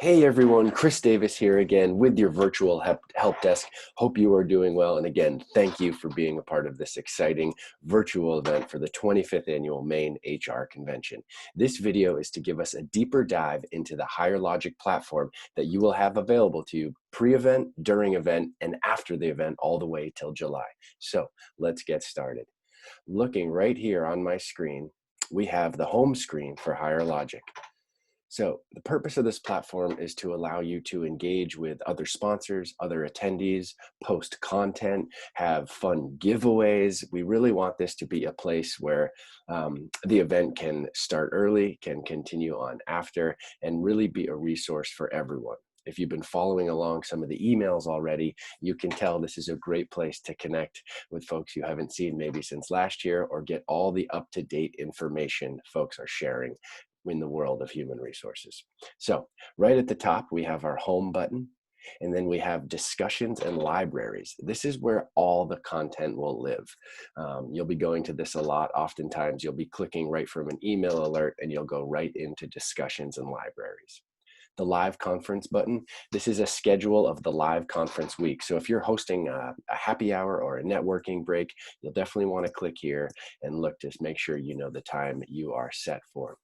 Hey everyone, Chris Davis here again with your virtual help desk. Hope you are doing well. And again, thank you for being a part of this exciting virtual event for the 25th annual Maine HR Convention. This video is to give us a deeper dive into the Higher Logic platform that you will have available to you pre-event, during event, and after the event all the way till July. So let's get started. Looking right here on my screen, we have the home screen for Higher Logic. So the purpose of this platform is to allow you to engage with other sponsors, other attendees, post content, have fun giveaways. We really want this to be a place where the event can start early, can continue on after, and really be a resource for everyone. If you've been following along some of the emails already, you can tell this is a great place to connect with folks you haven't seen maybe since last year, or get all the up-to-date information folks are sharing in the world of human resources. So right at the top, we have our home button, and then we have discussions and libraries. This is where all the content will live. You'll be going to this a lot. Oftentimes you'll be clicking right from an email alert and you'll go right into discussions and libraries. The live conference button, this is a schedule of the live conference week. So if you're hosting a happy hour or a networking break, you'll definitely want to click here and look to make sure you know the time you are set for.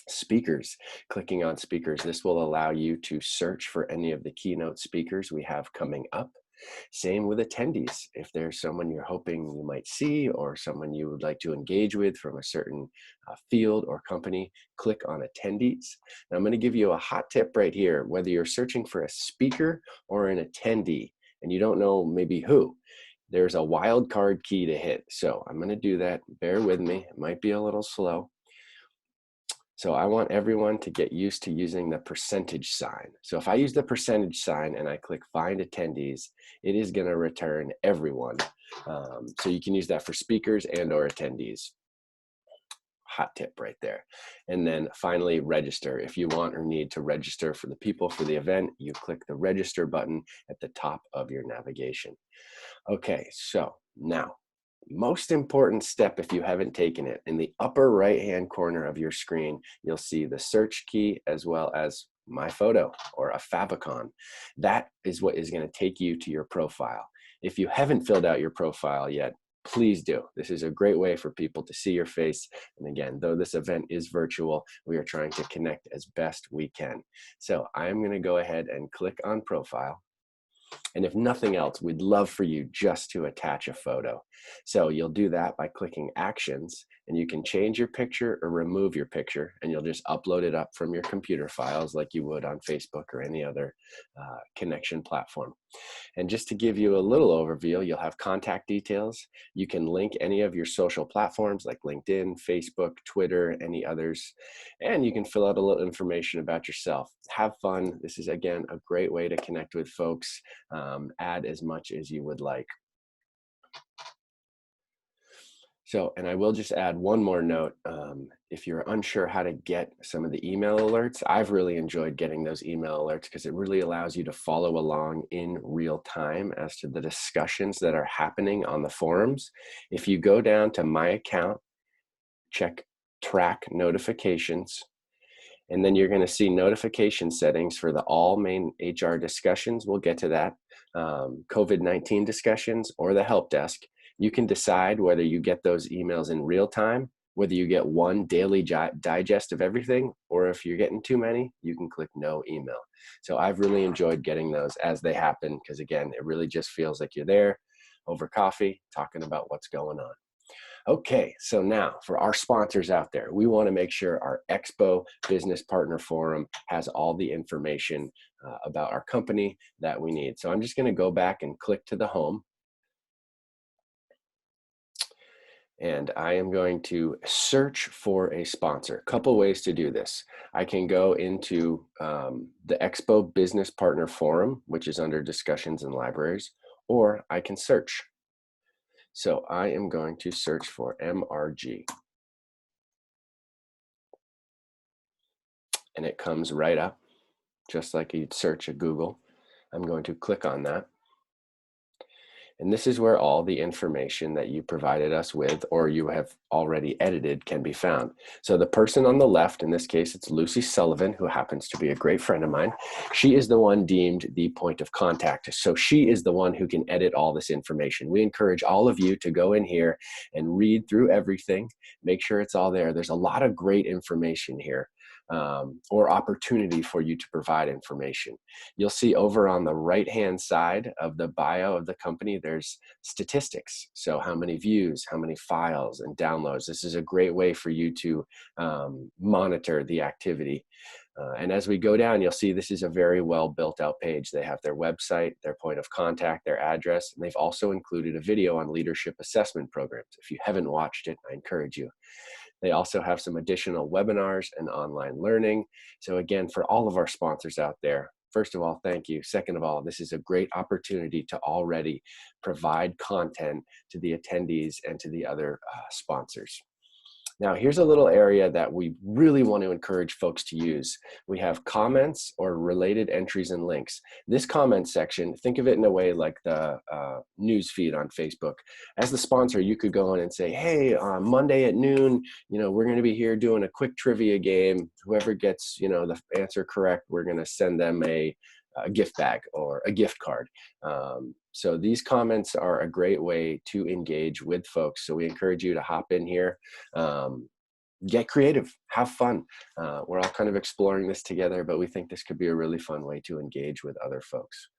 Speakers, clicking on speakers, this will allow you to search for any of the keynote speakers we have coming up. Same with attendees. If there's someone you're hoping you might see or someone you would like to engage with from a certain field or company, click on attendees. Now I'm going to give you a hot tip right here. Whether you're searching for a speaker or an attendee and you don't know maybe who, there's a wildcard key to hit. So I'm going to do that. Bear with me. It might be a little slow. So I want everyone to get used to using the percentage sign. So if I use the percentage sign and I click find attendees, it is going to return everyone. So you can use that for speakers and or attendees. Hot tip right there. And then finally, register. If you want or need to register for the people for the event, you click the register button at the top of your navigation. Okay, so now, most important step, if you haven't taken it, in the upper right hand corner of your screen, you'll see the search key as well as my photo or a favicon. That is what is going to take you to your profile. If you haven't filled out your profile yet, please do. This is a great way for people to see your face. And again, though this event is virtual, we are trying to connect as best we can. So I'm going to go ahead and click on profile. And if nothing else, we'd love for you just to attach a photo. So you'll do that by clicking actions, and you can change your picture or remove your picture, and you'll just upload it up from your computer files like you would on Facebook or any other connection platform. And just to give you a little overview, you'll have contact details. You can link any of your social platforms like LinkedIn, Facebook, Twitter, any others. And you can fill out a little information about yourself. Have fun. This is, again, a great way to connect with folks. Add as much as you would like. So, and I will just add one more note. If you're unsure how to get some of the email alerts, I've really enjoyed getting those email alerts because it really allows you to follow along in real time as to the discussions that are happening on the forums. If you go down to my account, check track notifications, and then you're going to see notification settings for the all Maine HR discussions. We'll get to that. COVID-19 discussions or the help desk. You can decide whether you get those emails in real time, whether you get one daily digest of everything, or if you're getting too many, you can click no email. So I've really enjoyed getting those as they happen because, again, it really just feels like you're there over coffee talking about what's going on. Okay, so now for our sponsors out there, we want to make sure our EXPO Business Partner Forum has all the information about our company that we need. So I'm just going to go back and click to the home. And I am going to search for a sponsor. A couple ways to do this. I can go into the EXPO Business Partner Forum, which is under discussions and libraries, or I can search. So I am going to search for MRG. And it comes right up, just like you'd search at Google. I'm going to click on that. And this is where all the information that you provided us with or you have already edited can be found. So the person on the left, in this case, it's Lucy Sullivan, who happens to be a great friend of mine. She is the one deemed the point of contact. So she is the one who can edit all this information. We encourage all of you to go in here and read through everything, make sure it's all there. There's a lot of great information here. Or opportunity for you to provide information. You'll see over on the right-hand side of the bio of the company, there's statistics. So how many views, how many files and downloads. This is a great way for you to monitor the activity. And as we go down, you'll see this is a very well built out page. They have their website, their point of contact, their address, and they've also included a video on leadership assessment programs. If you haven't watched it, I encourage you. They also have some additional webinars and online learning. So again, for all of our sponsors out there, first of all, thank you. Second of all, this is a great opportunity to already provide content to the attendees and to the other sponsors. Now, here's a little area that we really want to encourage folks to use. We have comments or related entries and links. This comment section, think of it in a way like the news feed on Facebook. As the sponsor, you could go in and say, hey, on Monday at noon, we're going to be here doing a quick trivia game. Whoever gets, the answer correct, we're going to send them a gift bag or a gift card. So these comments are a great way to engage with folks. So we encourage you to hop in here, get creative, have fun. We're all kind of exploring this together, but we think this could be a really fun way to engage with other folks.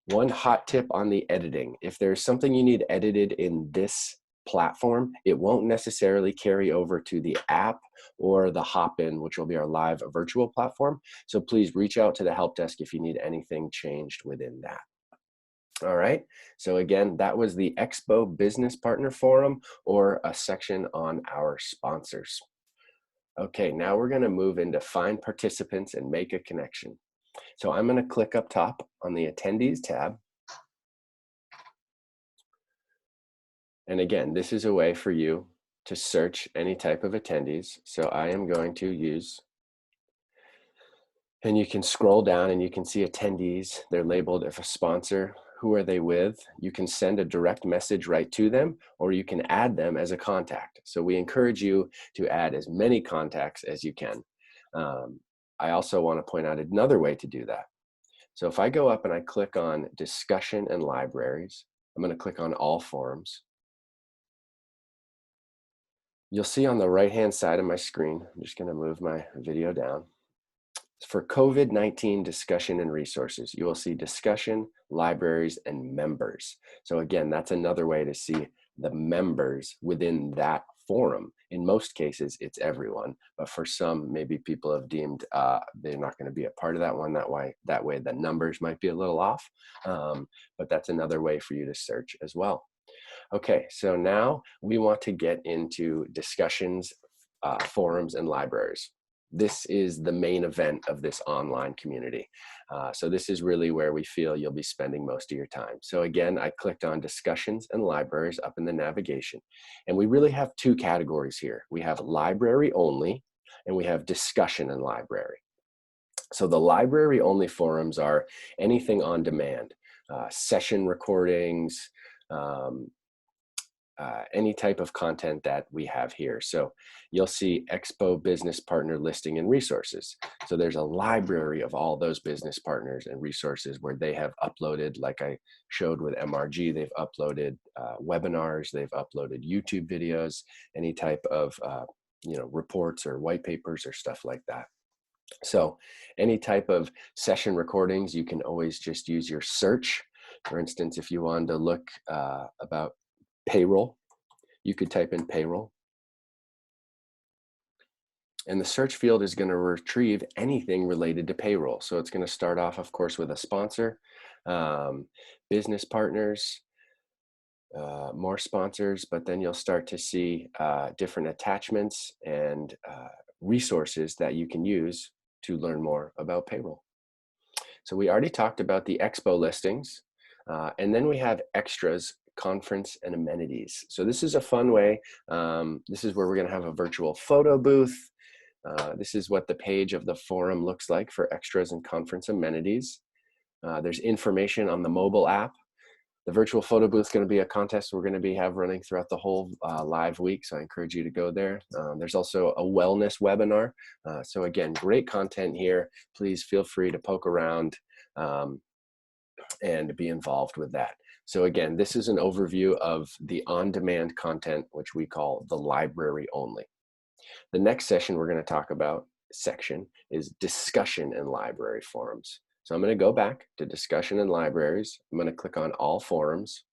One hot tip on the editing: if there's something you need edited in this platform, it won't necessarily carry over to the app or the hop-in, which will be our live virtual platform. So please reach out to the help desk if you need anything changed within that. All right, so again, that was the EXPO Business Partner Forum, or a section on our sponsors. Okay, now we're going to move into Find Participants and Make a Connection. So I'm going to click up top on the Attendees tab. And again, this is a way for you to search any type of attendees. So I am going to use, and you can scroll down and you can see attendees. They're labeled if a sponsor. Who are they with? You can send a direct message right to them, or you can add them as a contact. So we encourage you to add as many contacts as you can. I also want to point out another way to do that. So if I go up and I click on Discussion and Libraries, I'm going to click on All Forums. You'll see on the right-hand side of my screen, I'm just going to move my video down. For COVID-19 discussion and resources, you will see discussion, libraries, and members. So again, that's another way to see the members within that forum. In most cases, it's everyone, but for some, maybe people have deemed they're not going to be a part of that one. That way the numbers might be a little off, but that's another way for you to search as well. Okay, so now we want to get into discussions, forums, and libraries. This is the main event of this online community. So this is really where we feel you'll be spending most of your time. So again, I clicked on discussions and libraries up in the navigation. And we really have two categories here. We have library only, and we have discussion and library. So the library only forums are anything on demand, session recordings, any type of content that we have here. So you'll see EXPO Business Partner Listing and Resources. So there's a library of all those business partners and resources where they have uploaded, like I showed with MRG, they've uploaded webinars, they've uploaded YouTube videos, any type of reports or white papers or stuff like that. So any type of session recordings, you can always just use your search. For instance, if you wanted to look about payroll, you could type in payroll. And the search field is going to retrieve anything related to payroll. So it's going to start off, of course, with a sponsor, business partners, more sponsors, but then you'll start to see different attachments and resources that you can use to learn more about payroll. So we already talked about the EXPO listings, and then we have extras, conference, and amenities. So this is a fun way. This is where we're going to have a virtual photo booth. This is what the page of the forum looks like for extras and conference amenities. There's information on the mobile app. The virtual photo booth is going to be a contest we're going to have running throughout the whole live week, so I encourage you to go there. There's also a wellness webinar. So again, great content here. Please feel free to poke around and be involved with that. So again, this is an overview of the on-demand content, which we call the library only. The next session we're going to talk about section is discussion in library forums. So I'm going to go back to discussion in libraries. I'm going to click on all forums.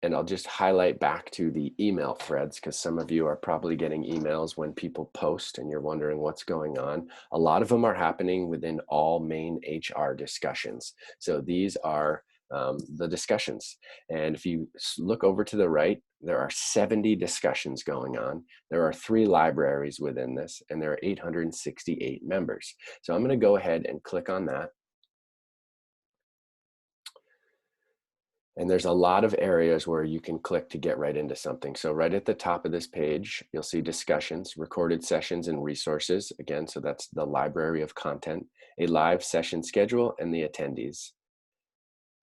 And I'll just highlight back to the email threads, because some of you are probably getting emails when people post and you're wondering what's going on. A lot of them are happening within all main HR discussions. So these are the discussions. And if you look over to the right, there are 70 discussions going on. There are 3 libraries within this, and there are 868 members. So I'm going to go ahead and click on that. And there's a lot of areas where you can click to get right into something. So right at the top of this page, you'll see discussions, recorded sessions, and resources. Again, so that's the library of content, a live session schedule, and the attendees.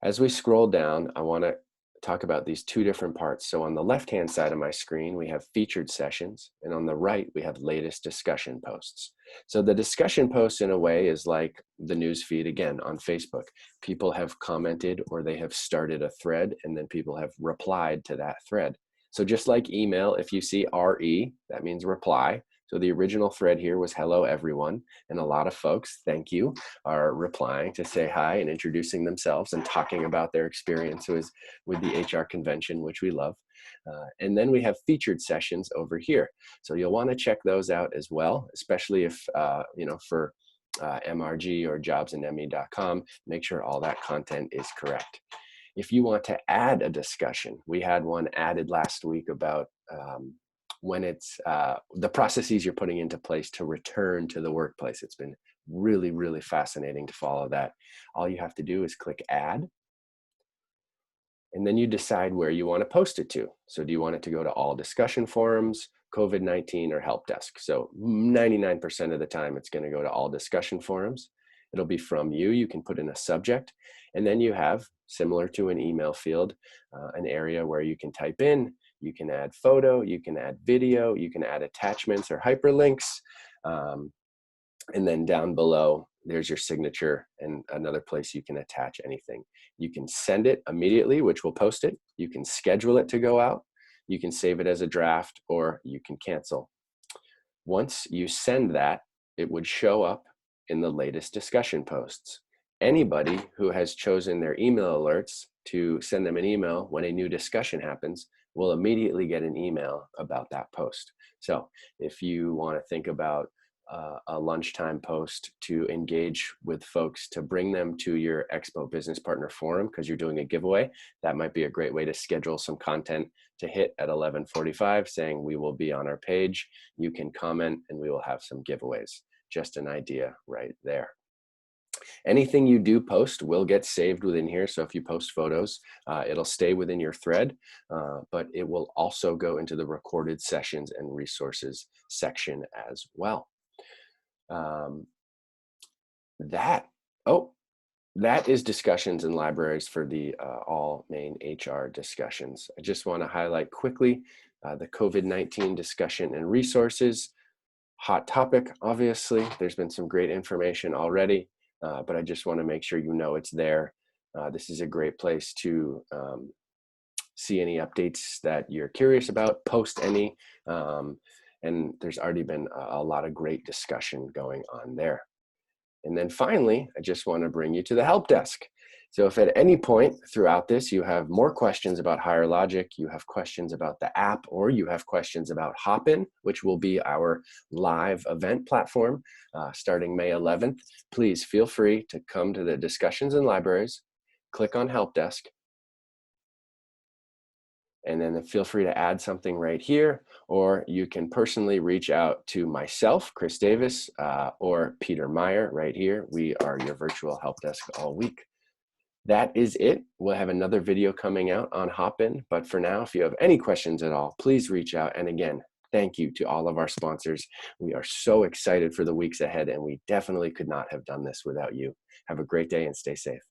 As we scroll down, I want to talk about these 2 different parts. So on the left-hand side of my screen, we have featured sessions, and on the right, we have latest discussion posts. So the discussion post, in a way, is like the news feed again on Facebook. People have commented or they have started a thread, and then people have replied to that thread. So just like email, if you see RE, that means reply. So the original thread here was hello everyone, and a lot of folks, thank you, are replying to say hi and introducing themselves and talking about their experiences with the HR convention, which we love. And then we have featured sessions over here. So you'll want to check those out as well, especially if, for MRG or jobsandme.com, make sure all that content is correct. If you want to add a discussion, we had one added last week about when it's the processes you're putting into place to return to the workplace. It's been really, really fascinating to follow that. All you have to do is click add, and then you decide where you want to post it to. So do you want it to go to all discussion forums, COVID-19, or help desk? So 99% of the time, it's going to go to all discussion forums. It'll be from you. You can put in a subject, and then you have, similar to an email field, an area where you can type in. You can add photo, you can add video, you can add attachments or hyperlinks. And then down below, there's your signature and another place you can attach anything. You can send it immediately, which will post it. You can schedule it to go out. You can save it as a draft, or you can cancel. Once you send that, it would show up in the latest discussion posts. Anybody who has chosen their email alerts to send them an email when a new discussion happens will immediately get an email about that post. So if you want to think about a lunchtime post to engage with folks, to bring them to your EXPO Business Partner Forum because you're doing a giveaway, that might be a great way to schedule some content to hit at 11:45 saying we will be on our page. You can comment and we will have some giveaways. Just an idea right there. Anything you do post will get saved within here. So if you post photos, it'll stay within your thread, but it will also go into the recorded sessions and resources section as well. That is discussions in libraries for the all main HR discussions. I just want to highlight quickly the COVID-19 discussion and resources. Hot topic, obviously. There's been some great information already. But I just want to make sure you know it's there. This is a great place to see any updates that you're curious about, post any, and there's already been a lot of great discussion going on there. And then finally, I just want to bring you to the help desk. So if at any point throughout this you have more questions about Higher Logic, you have questions about the app, or you have questions about Hopin, which will be our live event platform starting May 11th, please feel free to come to the discussions in libraries, click on Help Desk, and then feel free to add something right here, or you can personally reach out to myself, Chris Davis, or Peter Meyer right here. We are your virtual help desk all week. That is it. We'll have another video coming out on Hopin, but for now, if you have any questions at all, please reach out. And again, thank you to all of our sponsors. We are so excited for the weeks ahead, and we definitely could not have done this without you. Have a great day and stay safe.